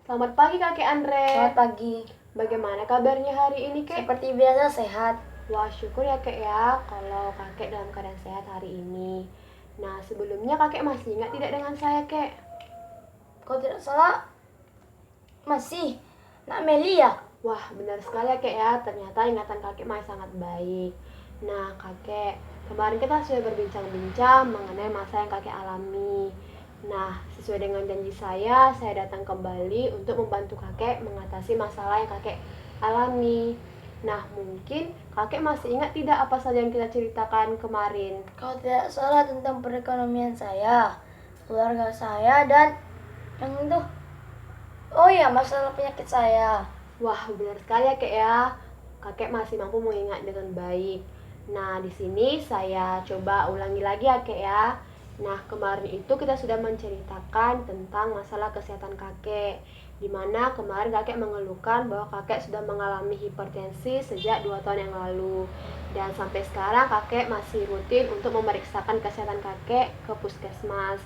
Selamat pagi Kakek Andre. Selamat pagi. Bagaimana kabarnya hari ini Kek? Seperti biasa sehat. Wah syukur ya Kek ya kalau Kakek dalam keadaan sehat hari ini. Nah sebelumnya Kakek masih ingat tidak dengan saya Kek? Kalau tidak salah masih Nak Meli ya? Wah benar sekali ya Kek ya, ternyata ingatan Kakek masih sangat baik. Nah Kakek, kemarin kita sudah berbincang-bincang mengenai masa yang Kakek alami. Nah, sesuai dengan janji saya datang kembali untuk membantu Kakek mengatasi masalah yang Kakek alami. Nah, mungkin Kakek masih ingat tidak apa saja yang kita ceritakan kemarin? Kalau tidak salah tentang perekonomian saya, keluarga saya, dan yang itu. Oh ya, masalah penyakit saya. Wah, benar sekali ya, Kek ya. Kakek masih mampu mengingat dengan baik. Nah, di sini saya coba ulangi lagi ya, Kek ya. Nah, kemarin itu kita sudah menceritakan tentang masalah kesehatan kakek, di mana kemarin kakek mengeluhkan bahwa kakek sudah mengalami hipertensi sejak 2 tahun yang lalu. Dan sampai sekarang kakek masih rutin untuk memeriksakan kesehatan kakek ke puskesmas.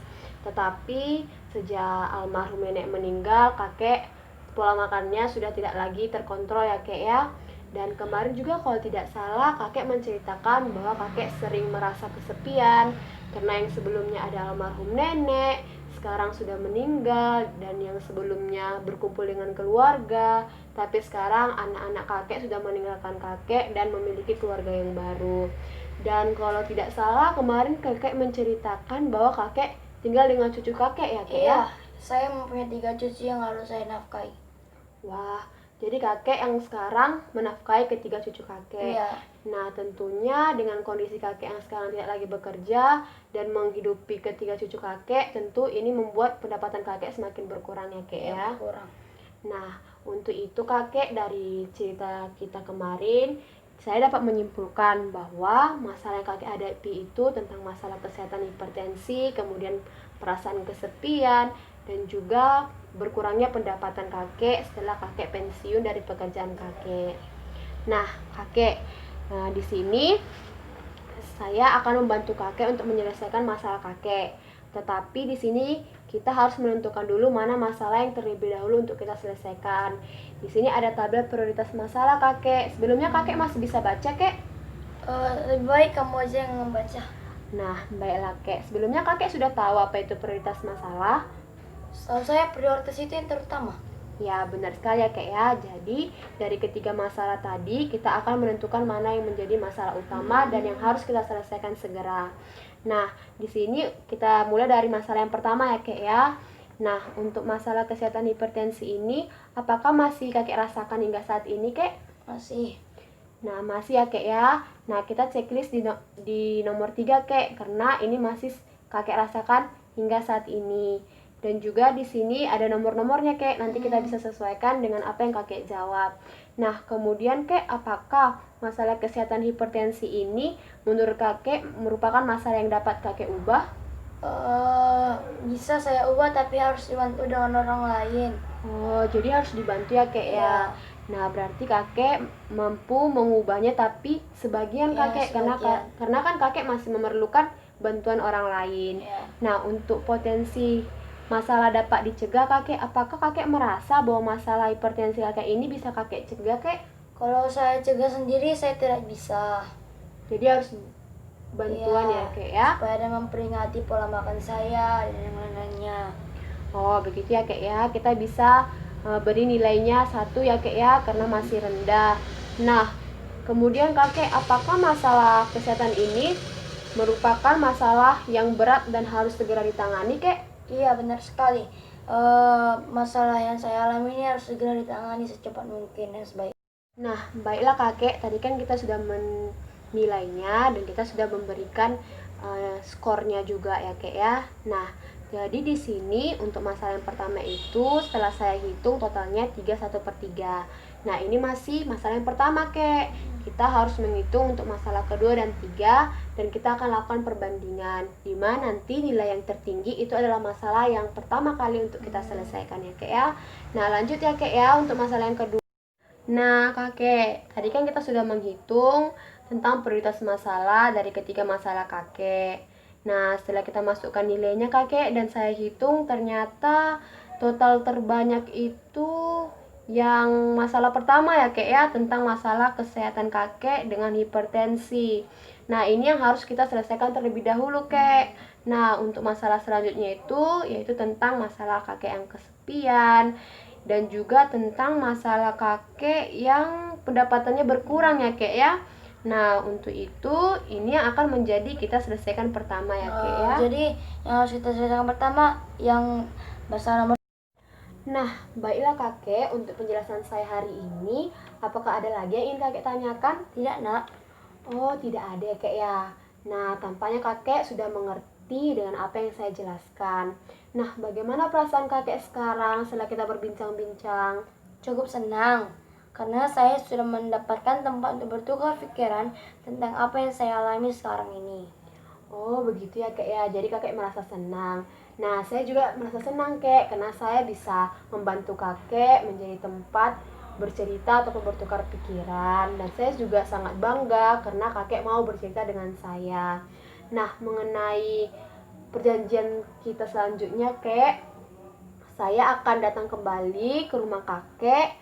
Tetapi sejak almarhum nenek meninggal, kakek pola makannya sudah tidak lagi terkontrol ya Kek ya. Dan kemarin juga kalau tidak salah kakek menceritakan bahwa kakek sering merasa kesepian karena yang sebelumnya ada almarhum nenek, sekarang sudah meninggal, dan yang sebelumnya berkumpul dengan keluarga, tapi sekarang anak-anak kakek sudah meninggalkan kakek dan memiliki keluarga yang baru. Dan kalau tidak salah kemarin kakek menceritakan bahwa kakek tinggal dengan cucu kakek ya Kek ya. Iya, saya mempunyai 3 cucu yang harus saya nafkahi. Wah, jadi kakek yang sekarang menafkahi ketiga cucu kakek. Iya. Nah, tentunya dengan kondisi kakek yang sekarang tidak lagi bekerja dan menghidupi ketiga cucu kakek, tentu ini membuat pendapatan kakek semakin berkurang ya, Kek ya. Kurang. Nah, untuk itu kakek dari cerita kita kemarin, saya dapat menyimpulkan bahwa masalah yang kakek hadapi itu tentang masalah kesehatan hipertensi, kemudian perasaan kesepian, dan juga berkurangnya pendapatan kakek setelah kakek pensiun dari pekerjaan kakek. Nah, kakek, di sini saya akan membantu kakek untuk menyelesaikan masalah kakek. Tetapi di sini kita harus menentukan dulu mana masalah yang terlebih dahulu untuk kita selesaikan. Di sini ada tabel prioritas masalah kakek. Sebelumnya kakek masih bisa baca, Kek? Lebih baik kamu aja yang membaca. Nah, baiklah, Kek. Sebelumnya kakek sudah tahu apa itu prioritas masalah? Setahu saya prioritas itu yang terutama. Ya, benar sekali ya, Kek ya. Jadi, dari ketiga masalah tadi, kita akan menentukan mana yang menjadi masalah utama dan yang harus kita selesaikan segera. Nah, di sini kita mulai dari masalah yang pertama ya, Kek ya. Nah, untuk masalah kesehatan hipertensi ini, apakah masih kakek rasakan hingga saat ini, Kek? Masih. Nah, masih ya, Kek ya. Nah, kita checklist di nomor 3, Kek, karena ini masih kakek rasakan hingga saat ini. Dan juga di sini ada nomor-nomornya, Kek. Nanti kita bisa sesuaikan dengan apa yang kakek jawab. Nah, kemudian, Kek, apakah masalah kesehatan hipertensi ini menurut kakek merupakan masalah yang dapat kakek ubah? Bisa saya ubah tapi harus dibantu dengan orang lain. Oh, jadi harus dibantu ya, Kek ya. Nah, berarti kakek mampu mengubahnya tapi sebagian Ya, kakek sebagian. karena kan kakek masih memerlukan bantuan orang lain. Ya. Nah, untuk potensi masalah dapat dicegah kakek, apakah kakek merasa bahwa masalah hipertensi kakek ini bisa kakek cegah, Kek? Kalau saya cegah sendiri saya tidak bisa. Jadi harus bantuan ya, Kek ya. Supaya ada memperingati pola makan saya dan yang lain-lainnya. Oh, begitu ya, Kek ya. Kita bisa beri nilainya 1 ya, Kek ya, karena masih rendah. Nah, kemudian kakek, apakah masalah kesehatan ini merupakan masalah yang berat dan harus segera ditangani, Kek? Iya, benar sekali. Masalah yang saya alami ini harus segera ditangani secepat mungkin dan sebaik. Nah, baiklah kakek, tadi kan kita sudah menilainya dan kita sudah memberikan skornya juga ya, Kek ya. Nah, jadi di sini untuk masalah yang pertama itu setelah saya hitung totalnya 31/3. Nah, ini masih masalah yang pertama, Kek. Kita harus menghitung untuk masalah kedua dan 3 dan kita akan lakukan perbandingan di mana nanti nilai yang tertinggi itu adalah masalah yang pertama kali untuk kita selesaikan ya, Kek ya. Nah, lanjut ya, Kek ya, untuk masalah yang kedua. Nah, kakek, tadi kan kita sudah menghitung tentang prioritas masalah dari ketiga masalah kakek. Nah, setelah kita masukkan nilainya kakek dan saya hitung ternyata total terbanyak itu yang masalah pertama ya kek ya, tentang masalah kesehatan kakek dengan hipertensi. Nah ini yang harus kita selesaikan terlebih dahulu kek. Nah untuk masalah selanjutnya itu yaitu tentang masalah kakek yang kesepian, dan juga tentang masalah kakek yang pendapatannya berkurang ya kek ya. Nah untuk itu ini yang akan menjadi kita selesaikan pertama ya kek ya. Jadi yang harus kita selesaikan pertama yang masalah. Nah, baiklah kakek, untuk penjelasan saya hari ini, apakah ada lagi yang ingin kakek tanyakan? Tidak, Nak. Oh, tidak ada ya kek ya. Nah, tampaknya kakek sudah mengerti dengan apa yang saya jelaskan. Nah, bagaimana perasaan kakek sekarang setelah kita berbincang-bincang? Cukup senang karena saya sudah mendapatkan tempat untuk bertukar pikiran tentang apa yang saya alami sekarang ini. Oh, begitu ya kek ya. Jadi kakek merasa senang. Nah, saya juga merasa senang kek karena saya bisa membantu kakek menjadi tempat bercerita ataupun bertukar pikiran. Dan saya juga sangat bangga karena kakek mau bercerita dengan saya. Nah, mengenai perjanjian kita selanjutnya kek, saya akan datang kembali ke rumah kakek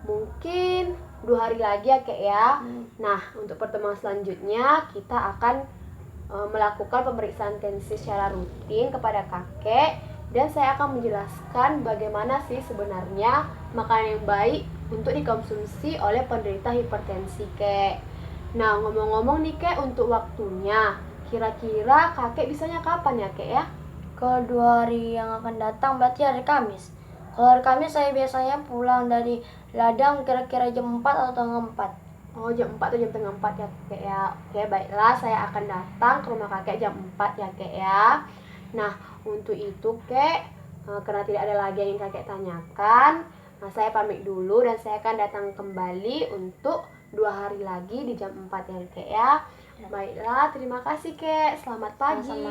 mungkin 2 hari lagi ya kek ya. Nah, untuk pertemuan selanjutnya kita akan melakukan pemeriksaan tensi secara rutin kepada kakek, dan saya akan menjelaskan bagaimana sih sebenarnya makanan yang baik untuk dikonsumsi oleh penderita hipertensi kek. Nah ngomong-ngomong nih kek, untuk waktunya kira-kira kakek bisanya kapan ya kek ya? Kalau 2 hari yang akan datang berarti hari Kamis. Kalau hari Kamis saya biasanya pulang dari ladang kira-kira jam 4 atau setengah 4. Oh, jam 4 atau jam setengah 4 ya kek ya. Oke, baiklah, saya akan datang ke rumah kakek jam 4 ya kek ya. Nah, untuk itu kek, karena tidak ada lagi yang ingin kakek tanyakan, nah saya pamit dulu dan saya akan datang kembali untuk 2 hari lagi di jam 4 ya kek ya. Baiklah, terima kasih kek. Selamat pagi. Sama-sama.